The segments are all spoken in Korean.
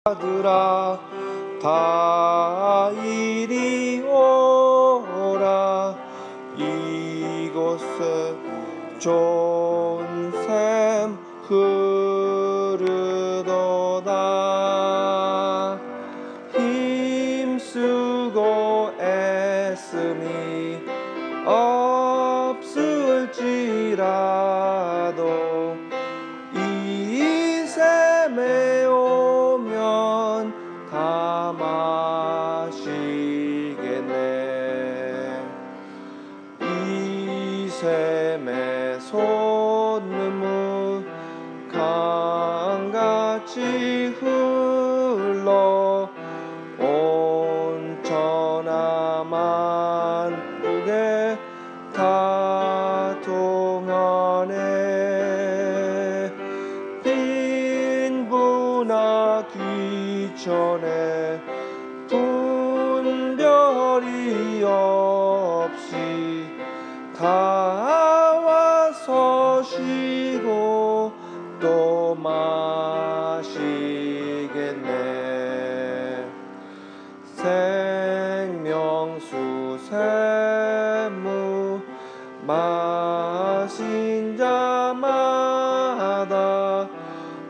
아들아 다 이리 오라. 이곳에 좋은 샘 흐르도다. 힘쓰고 애씀이 없을지라도 이 샘에 오면 다 마시겠네. 이 샘에 솟는 물 강같이 흘러 온 천하 만국에 다 통하네. 빈부나 귀천에 분별이 없이 다 와서 쉬고 또 마시겠네. 생명수 샘물 마신 자마다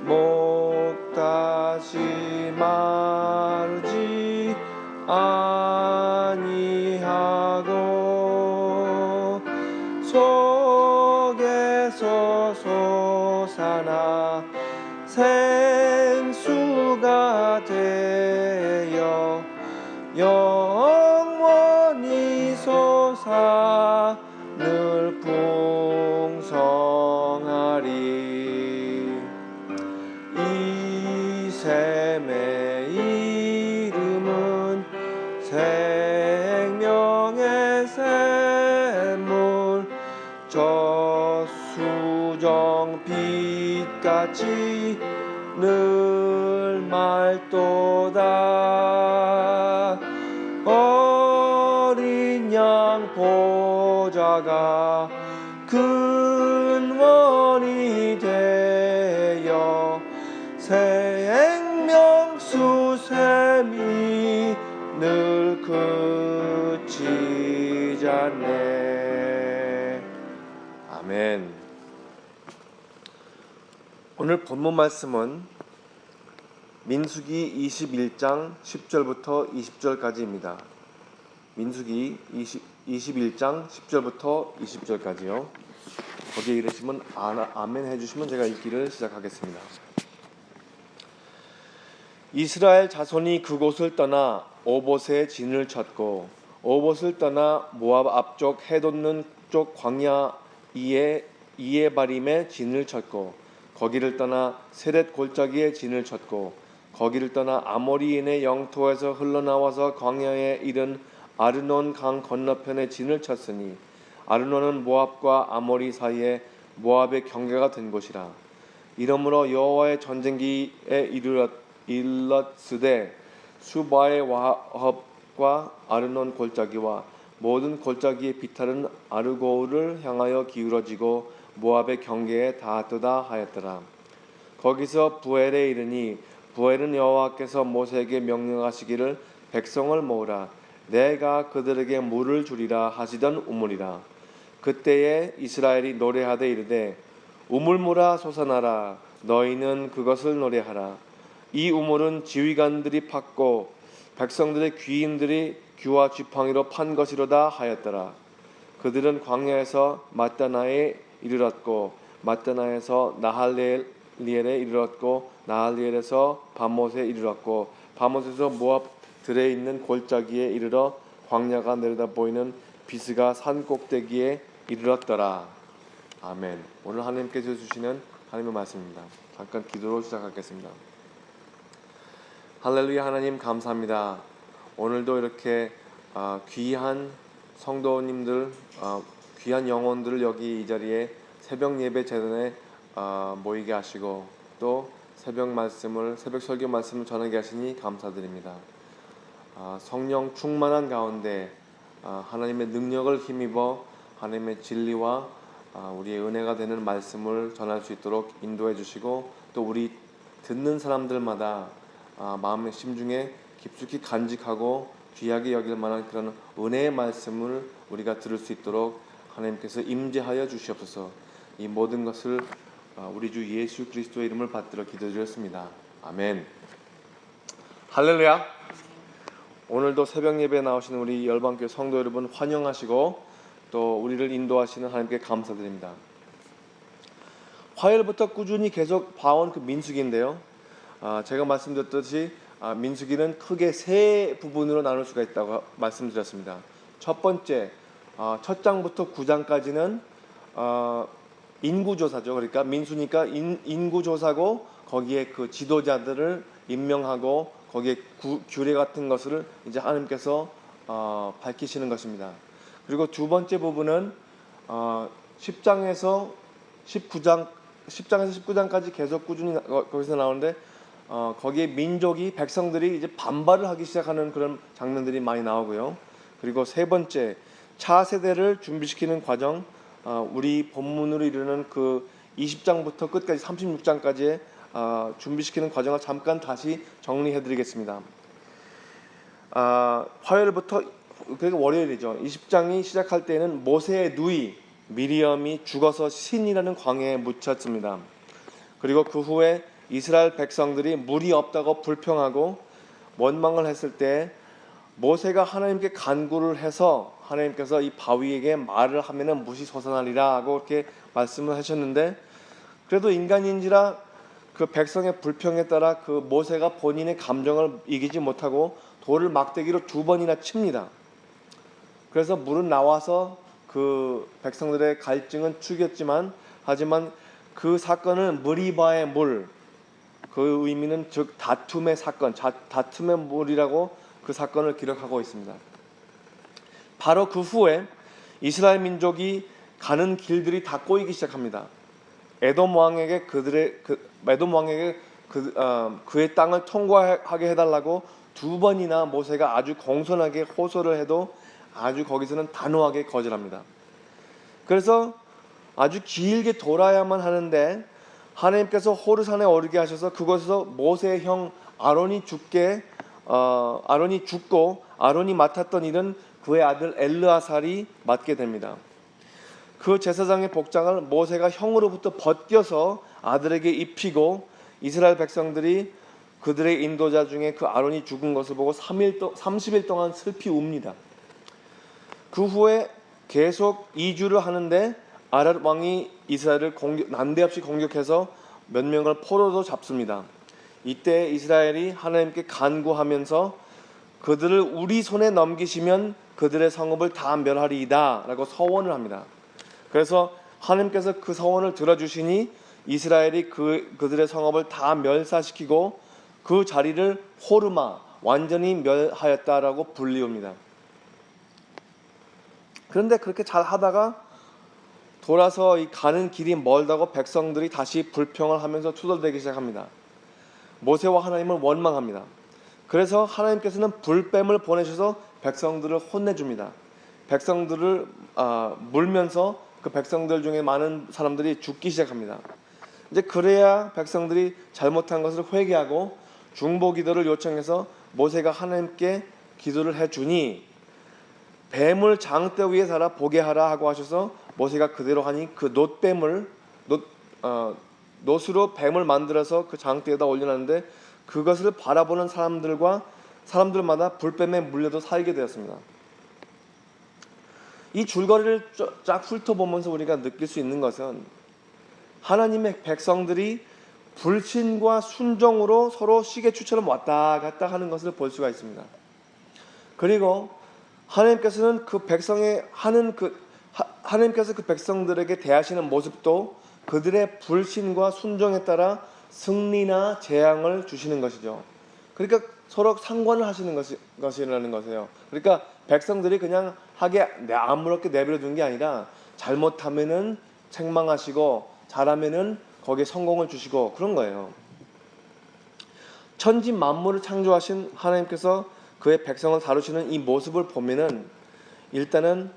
목 다시 마르지 아니하고 속에서 솟아나 생수가 되어 영원히 솟아 늘 풍성하리. 이 샘의 이름은 생명의 샘물. 저 수정 빛같이 늘 맑도다. 어린 양 보좌가 근원이 되어 생명수 샘이 늘 그치지 않네. 아멘. 오늘 본문 말씀은 민수기 21장 10절부터 20절까지입니다. 민수기 21장 10절부터 20절까지요. 거기에 이르시면 아멘 해주시면 제가 읽기를 시작하겠습니다. 이스라엘 자손이 그곳을 떠나 오봇에 진을 쳤고 오봇을 떠나 모압 앞쪽 해 돋는 쪽 광야 이에바림에 진을 쳤고 거기를 떠나 세렛 골짜기에 진을 쳤고 거기를 떠나 아모리인의 영토에서 흘러나와서 광야에 이른 아르논 강 건너편에 진을 쳤으니 아르논은 모압과 아모리 사이에 모압의 경계가 된 곳이라. 이러므로 여호와의 전쟁기에 일렀으되 수바의 와합과 아르논 골짜기와 모든 골짜기의 비탈은 아르고우를 향하여 기울어지고 모압의 경계에 닿았도다 하였더라. 거기서 부엘에 이르니 부엘은 여호와께서 모세에게 명령하시기를 백성을 모으라 내가 그들에게 물을 주리라 하시던 우물이라. 그때에 이스라엘이 노래하되 이르되 우물물아 솟아나라 너희는 그것을 노래하라. 이 우물은 지휘관들이 팠고 백성들의 귀인들이 규와 지팡이로 판 것이로다 하였더라. 그들은 광야에서 마따나에 이르렀고 마따나에서 나할리엘에 이르렀고 나할리엘에서 바못에 이르렀고 바못에서 모압 들에 있는 골짜기에 이르러 광야가 내려다 보이는 비스가 산 꼭대기에 이르렀더라. 아멘. 오늘 하나님께서 주시는 하나님의 말씀입니다. 잠깐 기도로 시작하겠습니다. 할렐루야. 하나님 감사합니다. 오늘도 이렇게 귀한 성도님들, 귀한 영혼들을 여기 이 자리에 새벽 예배 재단에 모이게 하시고 또 새벽 설교 말씀을 전하게 하시니 감사드립니다. 성령 충만한 가운데 하나님의 능력을 힘입어 하나님의 진리와 우리의 은혜가 되는 말씀을 전할 수 있도록 인도해 주시고 또 우리 듣는 사람들마다 마음의 심중에 깊숙이 간직하고 귀하게 여길 만한 그런 은혜의 말씀을 우리가 들을 수 있도록 하나님께서 임재하여 주시옵소서. 이 모든 것을 우리 주 예수 그리스도의 이름을 받들어 기도드렸습니다. 아멘. 할렐루야. 오늘도 새벽 예배에 나오시는 우리 열방교회 성도 여러분 환영하시고 또 우리를 인도하시는 하나님께 감사드립니다. 화요일부터 꾸준히 계속 봐온 그 민수기인데요. 제가 말씀드렸듯이 민수기는 크게 세 부분으로 나눌 수가 있다고 말씀드렸습니다. 첫 번째, 첫 장부터 9장까지는 인구조사죠. 그러니까 민수니까 인구조사고 거기에 그 지도자들을 임명하고 거기에 규례 같은 것을 이제 하나님께서 밝히시는 것입니다. 그리고 두 번째 부분은 10장에서 19장까지 계속 꾸준히 거기서 나오는데 거기에 민족이 백성들이 이제 반발을 하기 시작하는 그런 장면들이 많이 나오고요. 그리고 세 번째 차세대를 준비시키는 과정, 우리 본문으로 이르는 그 20장부터 끝까지 36장까지의 준비시키는 과정을 잠깐 다시 정리해드리겠습니다. 화요일부터 그러니까 월요일이죠. 20장이 시작할 때는 모세의 누이 미리엄이 죽어서 신이라는 광야에 묻혔습니다. 그리고 그 후에 이스라엘 백성들이 물이 없다고 불평하고 원망을 했을 때 모세가 하나님께 간구를 해서 하나님께서 이 바위에게 말을 하면은 무시 솟아나리라 하고 이렇게 말씀을 하셨는데, 그래도 인간인지라 그 백성의 불평에 따라 그 모세가 본인의 감정을 이기지 못하고 돌을 막대기로 2번이나 칩니다. 그래서 물은 나와서 그 백성들의 갈증은 죽였지만, 하지만 그 사건은 무리바의 물, 그 의미는 즉 다툼의 사건, 다툼의 물이라고 그 사건을 기록하고 있습니다. 바로 그 후에 이스라엘 민족이 가는 길들이 다 꼬이기 시작합니다. 에돔 왕에게 그의 땅을 통과하게 해달라고 2번이나 모세가 아주 공손하게 호소를 해도 아주 거기서는 단호하게 거절합니다. 그래서 아주 길게 돌아야만 하는데 하나님께서 호르산에 오르게 하셔서 그곳에서 모세의 형 아론이 죽고 아론이 맡았던 일은 그의 아들 엘르아살이 맡게 됩니다. 그 제사장의 복장을 모세가 형으로부터 벗겨서 아들에게 입히고 이스라엘 백성들이 그들의 인도자 중에 그 아론이 죽은 것을 보고 30일 동안 슬피 웁니다. 그 후에 계속 2주를 하는데 아랏 왕이 이스라엘을 난데없이 공격해서 몇 명을 포로로 잡습니다. 이때 이스라엘이 하나님께 간구하면서 그들을 우리 손에 넘기시면 그들의 성읍을 다 멸하리이다 라고 서원을 합니다. 그래서 하나님께서 그 서원을 들어주시니 이스라엘이 그들의 성읍을 다 멸사시키고 그 자리를 호르마, 완전히 멸하였다라고 불리웁니다. 그런데 그렇게 잘 하다가 돌아서 가는 길이 멀다고 백성들이 다시 불평을 하면서 투덜대기 시작합니다. 모세와 하나님을 원망합니다. 그래서 하나님께서는 불뱀을 보내셔서 백성들을 혼내줍니다. 백성들을 물면서 그 백성들 중에 많은 사람들이 죽기 시작합니다. 이제 그래야 백성들이 잘못한 것을 회개하고 중보 기도를 요청해서 모세가 하나님께 기도를 해주니 뱀을 장대 위에 달아 보게 하라 하고 하셔서 모세가 그대로 하니 그 놋으로 뱀을 만들어서 그 장대에다 올려놨는데 그것을 바라보는 사람들마다 불뱀에 물려도 살게 되었습니다. 이 줄거리를 쫙 훑어보면서 우리가 느낄 수 있는 것은 하나님의 백성들이 불신과 순종으로 서로 시계추처럼 왔다 갔다 하는 것을 볼 수가 있습니다. 그리고 하나님께서는 하나님께서 그 백성들에게 대하시는 모습도 그들의 불신과 순종에 따라 승리나 재앙을 주시는 것이죠. 그러니까 서로 상관을 하시는 것이라는 것이에요. 그러니까 백성들이 그냥 아무렇게 내버려 둔 게 아니라 잘못하면은 책망하시고 잘하면은 거기에 성공을 주시고 그런 거예요. 천지 만물을 창조하신 하나님께서 그의 백성을 다루시는 이 모습을 보면은 일단은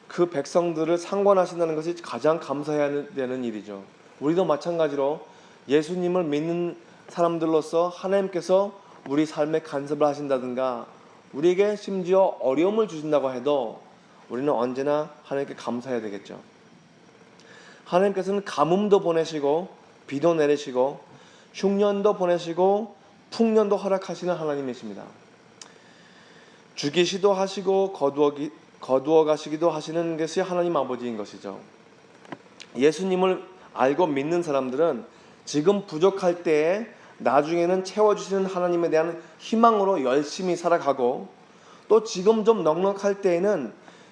그 백성들을 상관하신다는 것이 가장 감사해야 되는 일이죠. 우리도 마찬가지로 예수님을 믿는 사람들로서 하나님께서 우리 삶에 간섭을 하신다든가 우리에게 심지어 어려움을 주신다고 해도 우리는 언제나 하나님께 감사해야 되겠죠. 하나님께서는 가뭄도 보내시고 비도 내리시고 흉년도 보내시고 풍년도 허락하시는 하나님이십니다. 죽이시도 하시고 거두어 가시기도 하시는 것이 하나님 아버지인 것이죠. 예수님을 알고 믿는 사람들은 지금 부족할 때에 나중에는 채워주시는 하나님에 대한 희망으로 열심히 살아가고, 또 지금 좀 넉넉할 때에는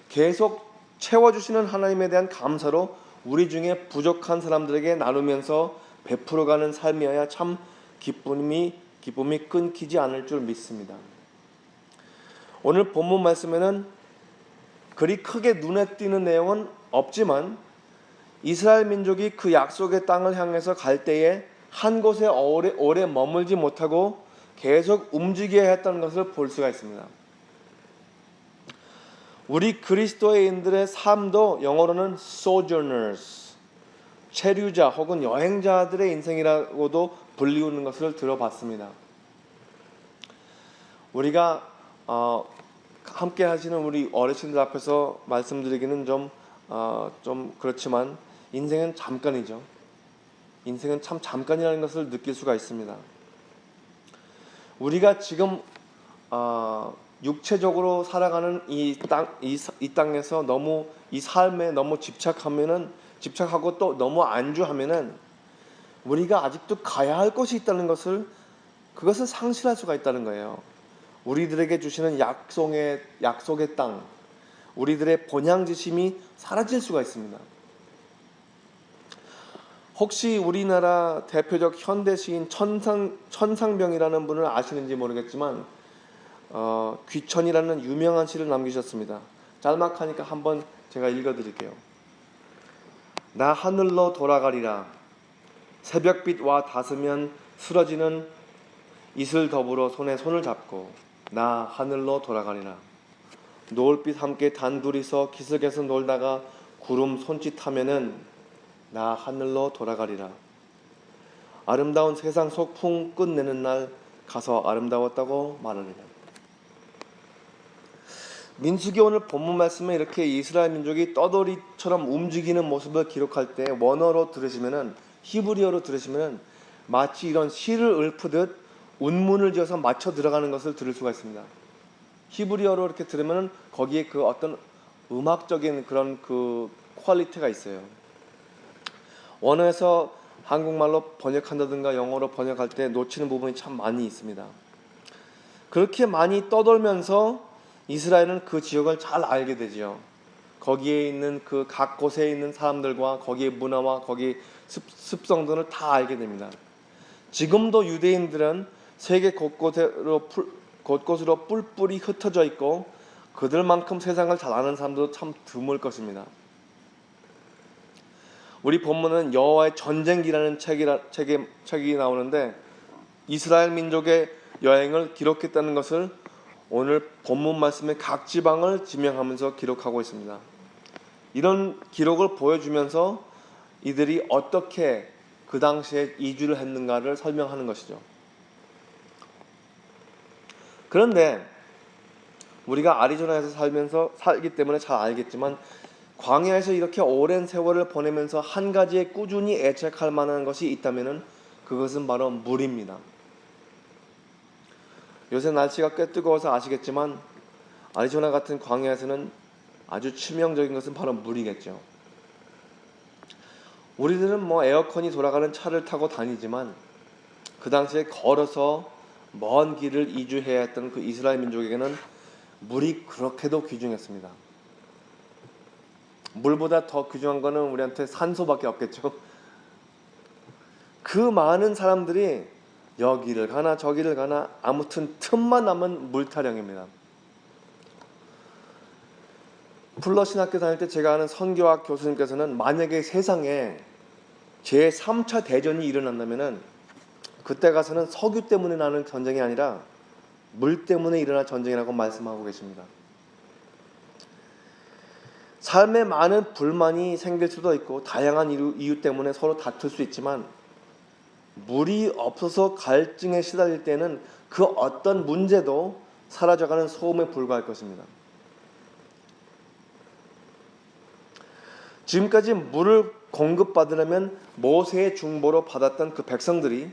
계속 채워주시는 하나님에 대한 감사로 우리 중에 부족한 사람들에게 나누면서 베풀어가는 삶이어야 참 기쁨이 끊기지 않을 줄 믿습니다. 오늘 본문 말씀에는 그리 크게 눈에 띄는 내용은 없지만 이스라엘 민족이 그 약속의 땅을 향해서 갈 때에 한 곳에 오래 머물지 못하고 계속 움직여야 했다는 것을 볼 수가 있습니다. 우리 그리스도인들의 삶도 영어로는 sojourners, 체류자 혹은 여행자들의 인생이라고도 불리우는 것을 들어봤습니다. 우리가 함께 하시는 우리 어르신들 앞에서 말씀드리기는 좀 그렇지만 인생은 잠깐이죠. 인생은 참 잠깐이라는 것을 느낄 수가 있습니다. 우리가 지금 육체적으로 살아가는 이 땅에서 너무 이 삶에 너무 집착하고 또 너무 안주하면은 우리가 아직도 가야 할 곳이 있다는 그것을 상실할 수가 있다는 거예요. 우리들에게 주시는 약속의 땅, 우리들의 본향지심이 사라질 수가 있습니다. 혹시 우리나라 대표적 현대 시인 천상병이라는 분을 아시는지 모르겠지만 귀천이라는 유명한 시를 남기셨습니다. 짤막하니까 한번 제가 읽어드릴게요. 나 하늘로 돌아가리라. 새벽빛 와 닿으면 쓰러지는 이슬 더불어 손에 손을 잡고 나 하늘로 돌아가리라. 노을빛 함께 단둘이서 기슭에서 놀다가 구름 손짓하면은 나 하늘로 돌아가리라. 아름다운 세상 소풍 끝내는 날 가서 아름다웠다고 말하리라. 민수기 오늘 본문 말씀에 이렇게 이스라엘 민족이 떠돌이처럼 움직이는 모습을 기록할 때 원어로 들으시면은, 히브리어로 들으시면은 마치 이런 시를 읊으듯 운문을 지어서 맞춰 들어가는 것을 들을 수가 있습니다. 히브리어로 이렇게 들으면은 거기에 그 어떤 음악적인 그런 그 퀄리티가 있어요. 원어에서 한국말로 번역한다든가 영어로 번역할 때 놓치는 부분이 참 많이 있습니다. 그렇게 많이 떠돌면서 이스라엘은 그 지역을 잘 알게 되지요. 거기에 있는 그 각 곳에 있는 사람들과 거기의 문화와 거기의 습성 등을 다 알게 됩니다. 지금도 유대인들은 세계 곳곳으로 뿔뿔이 흩어져 있고 그들만큼 세상을 잘 아는 사람도 참 드물 것입니다. 우리 본문은 여호와의 전쟁기라는 책이 나오는데 이스라엘 민족의 여행을 기록했다는 것을 오늘 본문 말씀의 각 지방을 지명하면서 기록하고 있습니다. 이런 기록을 보여주면서 이들이 어떻게 그 당시에 이주를 했는가를 설명하는 것이죠. 그런데 우리가 아리조나에서 살기 때문에 잘 알겠지만 광야에서 이렇게 오랜 세월을 보내면서 한 가지에 꾸준히 애착할 만한 것이 있다면 그것은 바로 물입니다. 요새 날씨가 꽤 뜨거워서 아시겠지만 아리조나 같은 광야에서는 아주 치명적인 것은 바로 물이겠죠. 우리들은 에어컨이 돌아가는 차를 타고 다니지만 그 당시에 걸어서 먼 길을 이주해야 했던 그 이스라엘 민족에게는 물이 그렇게도 귀중했습니다. 물보다 더 귀중한 것은 우리한테 산소밖에 없겠죠. 그 많은 사람들이 여기를 가나 저기를 가나 아무튼 틈만 나면 물타령입니다. 플러신학교 다닐 때 제가 아는 선교학 교수님께서는 만약에 세상에 제3차 대전이 일어난다면 그때 가서는 석유 때문에 나는 전쟁이 아니라 물 때문에 일어날 전쟁이라고 말씀하고 계십니다. 삶에 많은 불만이 생길 수도 있고 다양한 이유 때문에 서로 다툴 수 있지만 물이 없어서 갈증에 시달릴 때는 그 어떤 문제도 사라져가는 소음에 불과할 것입니다. 지금까지 물을 공급받으려면 모세의 중보로 받았던 그 백성들이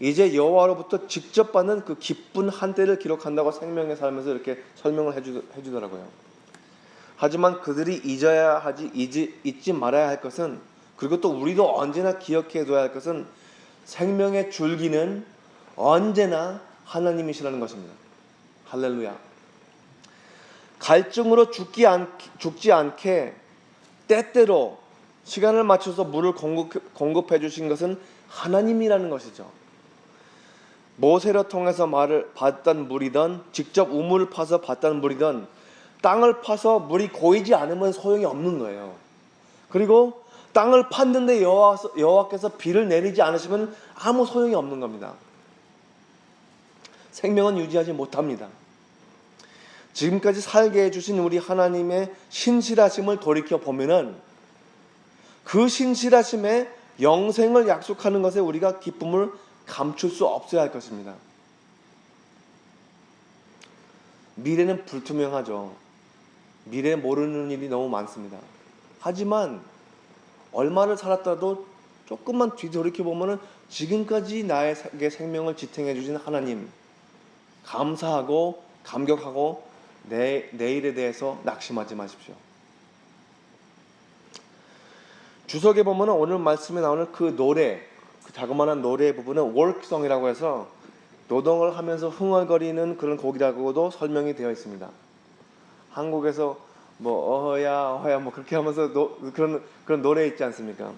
이제 여호와로부터 직접 받는 그 기쁜 한때를 기록한다고 생명의 삶에서 이렇게 설명을 해주더라고요. 하지만 그들이 잊어야 하지 잊지 말아야 할 것은, 그리고 또 우리도 언제나 기억해 둬야 할 것은 생명의 줄기는 언제나 하나님이시라는 것입니다. 할렐루야. 갈증으로 죽지 않게 때때로 시간을 맞춰서 물을 공급해 주신 것은 하나님이라는 것이죠. 모세를 통해서 받던 물이든 직접 우물을 파서 받던 물이든 땅을 파서 물이 고이지 않으면 소용이 없는 거예요. 그리고 땅을 팠는데 여호와께서 비를 내리지 않으시면 아무 소용이 없는 겁니다. 생명은 유지하지 못합니다. 지금까지 살게 해주신 우리 하나님의 신실하심을 돌이켜보면은 그 신실하심에 영생을 약속하는 것에 우리가 기쁨을 감출 수 없어야 할 것입니다. 미래는 불투명하죠. 미래 모르는 일이 너무 많습니다. 하지만 얼마를 살았다도 조금만 뒤돌이켜보면 지금까지 나에게 생명을 지탱해 주신 하나님, 감사하고 감격하고 내일에 대해서 낙심하지 마십시오. 주석에 보면 오늘 말씀에 나오는 그 노래, 그 자그마한 노래의 부분은 월크송이라고 해서 노동을 하면서 흥얼거리는 그런 곡이라고도 설명이 되어 있습니다. 한국에서 뭐 어허야 뭐 그렇게 하면서 그런 노래 있지 않습니까?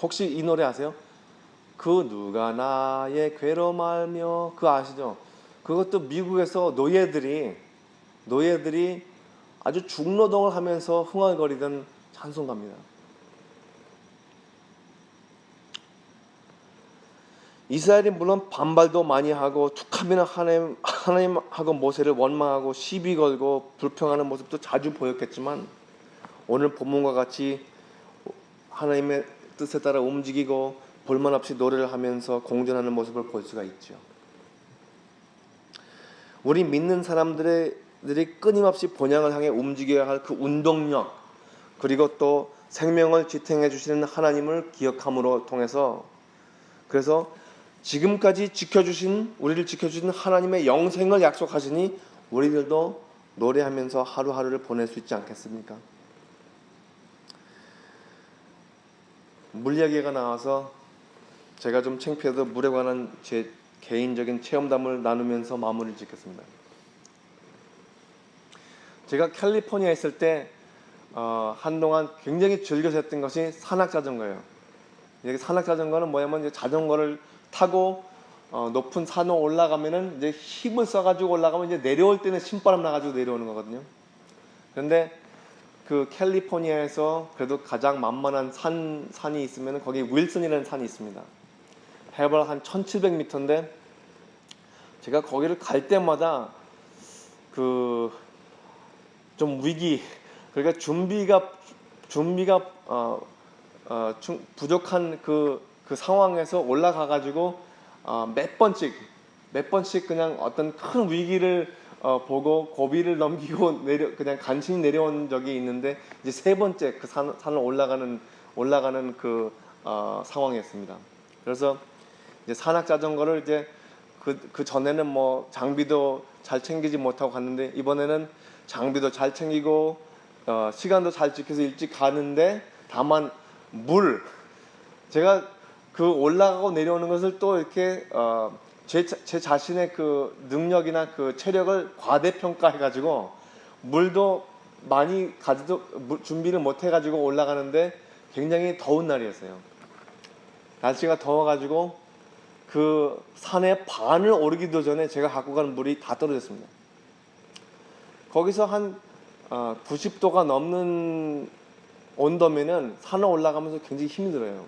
혹시 이 노래 아세요? 그 누가 나의 괴로움 알며, 그거 아시죠? 그것도 미국에서 노예들이 아주 중노동을 하면서 흥얼거리던 찬송가입니다. 이스라엘이 물론 반발도 많이 하고 툭하면 하나님하고 모세를 원망하고 시비 걸고 불평하는 모습도 자주 보였겠지만, 오늘 본문과 같이 하나님의 뜻에 따라 움직이고 볼만 없이 노래를 하면서 공존하는 모습을 볼 수가 있죠. 우리 믿는 사람들이 끊임없이 본향을 향해 움직여야 할 그 운동력, 그리고 또 생명을 지탱해 주시는 하나님을 기억함으로 통해서, 그래서 지금까지 우리를 지켜주신 하나님의 영생을 약속하시니 우리들도 노래하면서 하루하루를 보낼 수 있지 않겠습니까? 물 이야기가 나와서 제가 좀 창피해도 물에 관한 제 개인적인 체험담을 나누면서 마무리를 짓겠습니다. 제가 캘리포니아에 있을 때 한동안 굉장히 즐겨서 했던 것이 산악자전거예요. 산악자전거는 뭐냐면 이제 자전거를 타고 높은 산으로 올라가면은 이제 힘을 써가지고 올라가면 이제 내려올 때는 신바람 나가지고 내려오는 거거든요. 그런데 그 캘리포니아에서 그래도 가장 만만한 산이 있으면 거기 윌슨이라는 산이 있습니다. 해발 한 1700m인데 제가 거기를 갈 때마다 그 좀 그러니까 준비가 부족한 그 상황에서 올라가 가지고 몇 번씩 그냥 어떤 큰 위기를 보고 고비를 넘기고 그냥 간신히 내려온 적이 있는데, 이제 세 번째 그 산을 올라가는 그 상황이었습니다. 그래서 이제 산악 자전거를 이제 그 전에는 뭐 장비도 잘 챙기지 못하고 갔는데, 이번에는 장비도 잘 챙기고 시간도 잘 지켜서 일찍 가는데, 다만 제가 그 올라가고 내려오는 것을 또 이렇게 제 자신의 그 능력이나 그 체력을 과대평가해가지고 물도 많이 준비를 못해가지고 올라가는데 굉장히 더운 날이었어요. 날씨가 더워가지고 그 산의 반을 오르기도 전에 제가 갖고 가는 물이 다 떨어졌습니다. 거기서 한 90도가 넘는 온도면은 산을 올라가면서 굉장히 힘이 들어요.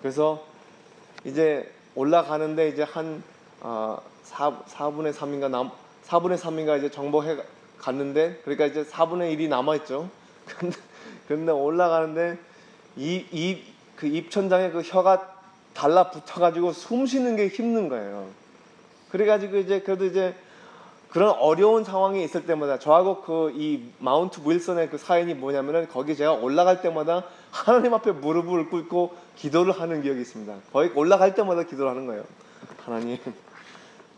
그래서 이제 올라가는데 이제 한 4분의 3인가 이제 정복해 갔는데, 그러니까 이제 4분의 1이 남아있죠. 근데 올라가는데 그 입천장에 그 혀가 달라붙어가지고 숨 쉬는 게 힘든 거예요. 그래가지고 이제 그래도 이제 그런 어려운 상황이 있을 때마다 저하고 그 이 마운트 윌슨의 그 사연이 뭐냐면은 거기 제가 올라갈 때마다 하나님 앞에 무릎을 꿇고 기도를 하는 기억이 있습니다. 거기 올라갈 때마다 기도를 하는 거예요. 하나님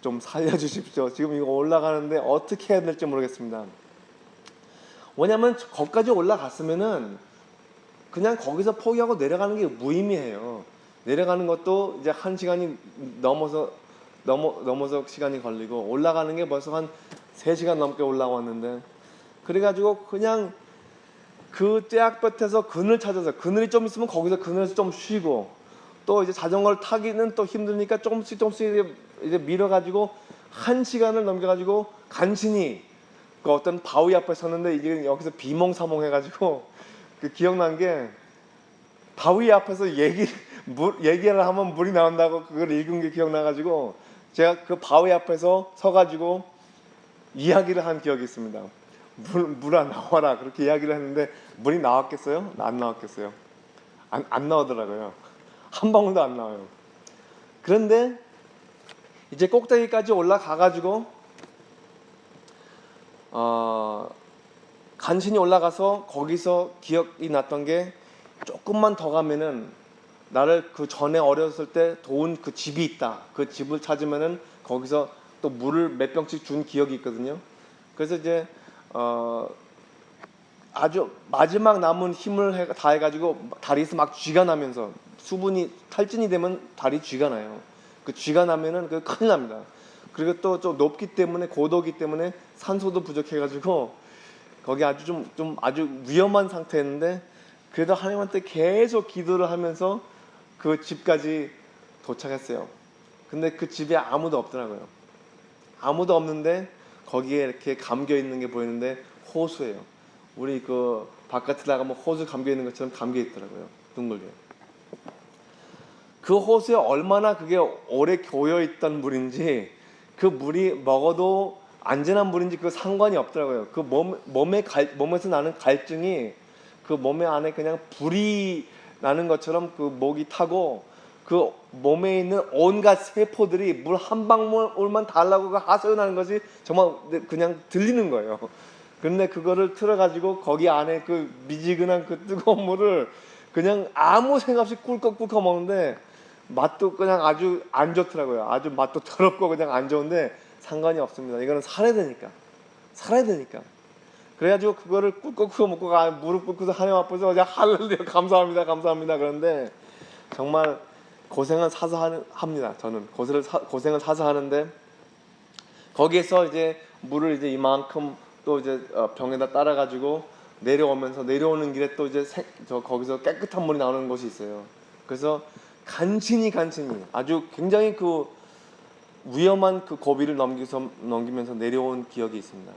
좀 살려주십시오. 지금 이거 올라가는데 어떻게 해야 될지 모르겠습니다. 왜냐면 거기까지 올라갔으면은 그냥 거기서 포기하고 내려가는 게 무의미해요. 내려가는 것도 이제 1시간이 넘어서 시간이 걸리고 올라가는 게 벌써 한 3시간 넘게 올라왔는데, 그래가지고 그냥 그 떼약볕에서 그늘 찾아서, 그늘이 좀 있으면 거기서 그늘에서 좀 쉬고, 또 이제 자전거를 타기는 또 힘드니까 조금씩 이제 밀어가지고 1시간을 넘겨가지고 간신히 그 어떤 바위 앞에 섰는데, 이게 여기서 비몽사몽 해가지고 그 기억난 게, 바위 앞에서 얘기를 하면 물이 나온다고 그걸 읽은 게 기억나가지고 제가 그 바위 앞에서 서가지고 이야기를 한 기억이 있습니다. 물아 나와라 그렇게 이야기를 했는데 물이 나왔겠어요? 안 나왔겠어요? 안 나오더라고요. 한 방울도 안 나와요. 그런데 이제 꼭대기까지 올라가가지고 간신히 올라가서 거기서 기억이 났던 게, 조금만 더 가면은 나를 그 전에 어렸을 때 도운 그 집이 있다. 그 집을 찾으면은 거기서 또 물을 몇 병씩 준 기억이 있거든요. 그래서 이제 아주 마지막 남은 힘을 다해가지고 다리에서 막 쥐가 나면서, 수분이 탈진이 되면 다리 쥐가 나요. 그 쥐가 나면은 그 큰일 납니다. 그리고 또 좀 높기 때문에, 고도기 때문에 산소도 부족해가지고 거기 아주 좀 아주 위험한 상태였는데, 그래도 하나님한테 계속 기도를 하면서 그 집까지 도착했어요. 근데 그 집에 아무도 없더라고요. 아무도 없는데 거기에 이렇게 감겨 있는 게 보이는데 호수예요. 우리 그 바깥에 나가면 호수 감겨 있는 것처럼 감겨 있더라고요. 둥글게. 그 호수에 얼마나 그게 오래 고여 있던 물인지, 그 물이 먹어도 안전한 물인지 그 상관이 없더라고요. 그 몸에서 나는 갈증이 그 몸에 안에 그냥 불이 나는 것처럼 그 목이 타고, 그 몸에 있는 온갖 세포들이 물 한 방울만 달라고 그 하소연하는 것이 정말 그냥 들리는 거예요. 그런데 그거를 틀어가지고 거기 안에 그 미지근한 그 뜨거운 물을 그냥 아무 생각 없이 꿀꺽꿀꺽 먹는데 맛도 그냥 아주 안 좋더라고요. 아주 맛도 더럽고 그냥 안 좋은데 상관이 없습니다. 이거는 살아야 되니까. 그래가지고 그거를 꿀꺽꿀꺽 먹고 무릎 꿇고서 하나님 앞에서 그냥 할렐루야 감사합니다 그런데 정말 고생은 사서 합니다. 저는 고생을 사서 하는데, 거기에서 이제 물을 이제 이만큼 또 이제 병에다 따라가지고 내려오는 길에 또 이제 거기서 깨끗한 물이 나오는 곳이 있어요. 그래서 간신히 아주 굉장히 그 위험한 그 고비를 넘기면서 내려온 기억이 있습니다.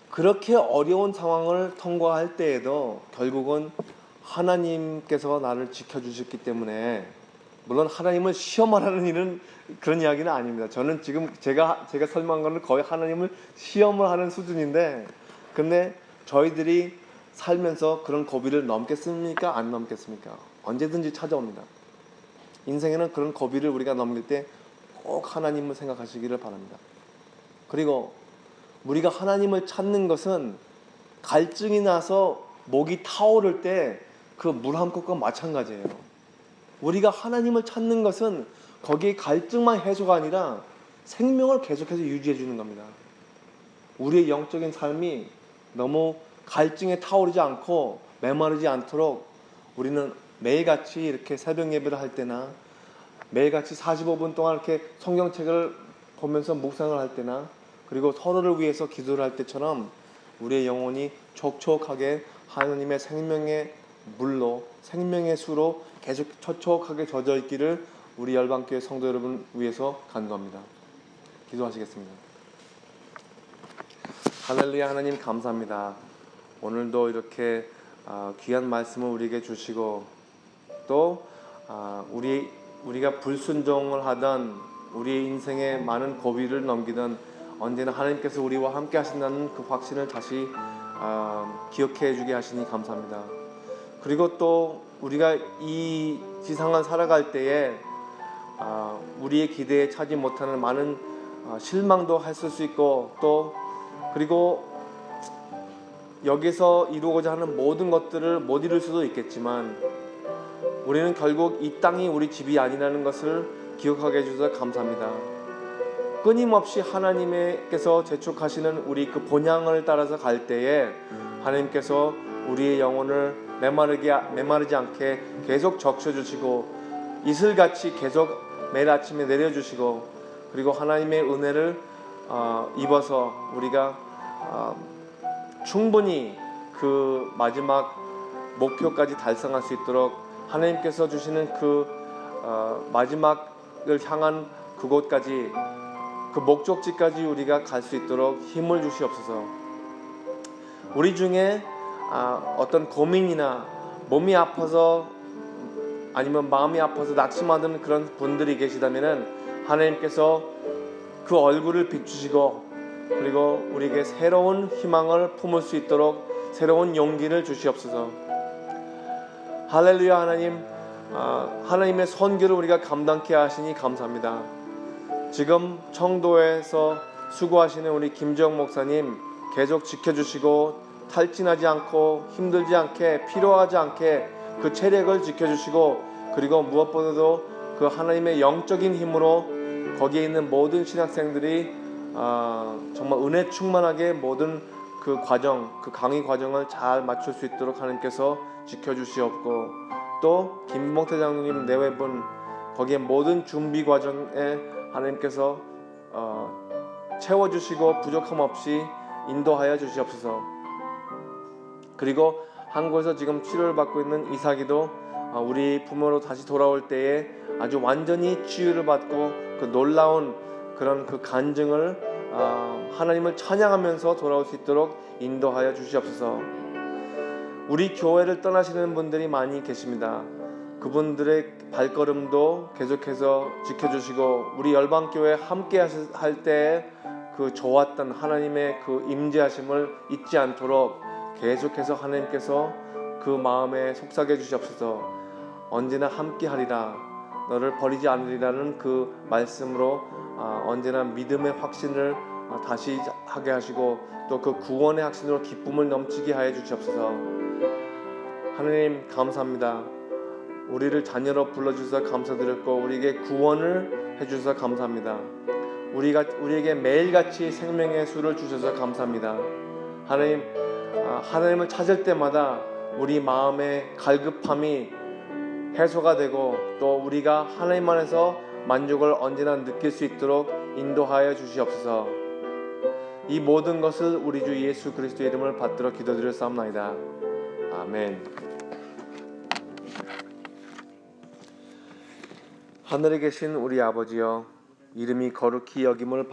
그렇게 어려운 상황을 통과할 때에도 결국은 하나님께서 나를 지켜주셨기 때문에, 물론 하나님을 시험하라는 일은 그런 이야기는 아닙니다. 저는 지금 제가 설명한 거는 거의 하나님을 시험을 하는 수준인데, 근데 저희들이 살면서 그런 고비를 넘겠습니까? 안 넘겠습니까? 언제든지 찾아옵니다. 인생에는 그런 고비를 우리가 넘길 때 꼭 하나님을 생각하시기를 바랍니다. 그리고 우리가 하나님을 찾는 것은 갈증이 나서 목이 타오를 때 그 물 한 컵과 마찬가지예요. 우리가 하나님을 찾는 것은 거기에 갈증만 해소가 아니라 생명을 계속해서 유지해 주는 겁니다. 우리의 영적인 삶이 너무 갈증에 타오르지 않고 메마르지 않도록 우리는 매일같이 이렇게 새벽 예배를 할 때나, 매일같이 45분 동안 이렇게 성경책을 보면서 묵상을 할 때나, 그리고 서로를 위해서 기도를 할 때처럼 우리의 영혼이 촉촉하게 하나님의 생명의 물로, 생명의 수로 계속 촉촉하게 젖어 있기를 우리 열방교회 성도 여러분 위해서 간구합니다. 기도하시겠습니다. 할렐루야. 하나님 감사합니다. 오늘도 이렇게 귀한 말씀을 우리에게 주시고, 또 우리가 불순종을 하던 우리 인생의 많은 고비를 넘기던 언제나 하나님께서 우리와 함께 하신다는 그 확신을 다시 기억해 주게 하시니 감사합니다. 그리고 또 우리가 이 지상을 살아갈 때에 우리의 기대에 차지 못하는 많은 실망도 했을 수 있고, 또 그리고 여기서 이루고자 하는 모든 것들을 못 이룰 수도 있겠지만, 우리는 결국 이 땅이 우리 집이 아니라는 것을 기억하게 해주셔서 감사합니다. 끊임없이 하나님께서 재촉하시는 우리 그 본향을 따라서 갈 때에 하나님께서 우리의 영혼을 메마르지 않게 계속 적셔주시고, 이슬같이 계속 매일 아침에 내려주시고, 그리고 하나님의 은혜를 입어서 우리가 충분히 그 마지막 목표까지 달성할 수 있도록 하나님께서 주시는 그 마지막을 향한 그곳까지, 그 목적지까지 우리가 갈 수 있도록 힘을 주시옵소서. 우리 중에 어떤 고민이나 몸이 아파서 아니면 마음이 아파서 낙심하는 그런 분들이 계시다면은 하나님께서 그 얼굴을 비추시고, 그리고 우리에게 새로운 희망을 품을 수 있도록 새로운 용기를 주시옵소서. 할렐루야. 하나님, 하나님의 선교를 우리가 감당케 하시니 감사합니다. 지금 청도에서 수고하시는 우리 김지영 목사님 계속 지켜주시고, 탈진하지 않고 힘들지 않게 필요하지 않게 그 체력을 지켜주시고, 그리고 무엇보다도 그 하나님의 영적인 힘으로 거기에 있는 모든 신학생들이 정말 은혜 충만하게 모든 그 과정, 그 강의 과정을 잘 맞출 수 있도록 하나님께서 지켜주시옵고, 또 김봉태 장로님 내외분 거기에 모든 준비 과정에 하나님께서 채워주시고 부족함 없이 인도하여 주시옵소서. 그리고 한국에서 지금 치료를 받고 있는 이삭이도 우리 부모로 다시 돌아올 때에 아주 완전히 치유를 받고 그 놀라운 그런 그 간증을 하나님을 찬양하면서 돌아올 수 있도록 인도하여 주시옵소서. 우리 교회를 떠나시는 분들이 많이 계십니다. 그분들의 발걸음도 계속해서 지켜주시고, 우리 열방교회 함께 할 때 그 좋았던 하나님의 그 임재하심을 잊지 않도록 계속해서 하나님께서 그 마음에 속삭여 주시옵소서. 언제나 함께 하리라, 너를 버리지 않으리라는 그 말씀으로 언제나 믿음의 확신을 다시 하게 하시고, 또 그 구원의 확신으로 기쁨을 넘치게 하여 주시옵소서. 하나님 감사합니다. 우리를 자녀로 불러주셔서 감사드렸고, 우리에게 구원을 해주셔서 감사합니다. 우리에게 매일같이 생명의 수를 주셔서 감사합니다. 하나님, 하나님을 찾을 때마다 우리 마음의 갈급함이 해소가 되고, 또 우리가 하나님 안에서 만족을 언제나 느낄 수 있도록 인도하여 주시옵소서. 이 모든 것을 우리 주 예수 그리스도의 이름을 받들어 기도드렸사옵나이다. 아멘. 하늘에 계신 우리 아버지여, 이름이 거룩히 여김을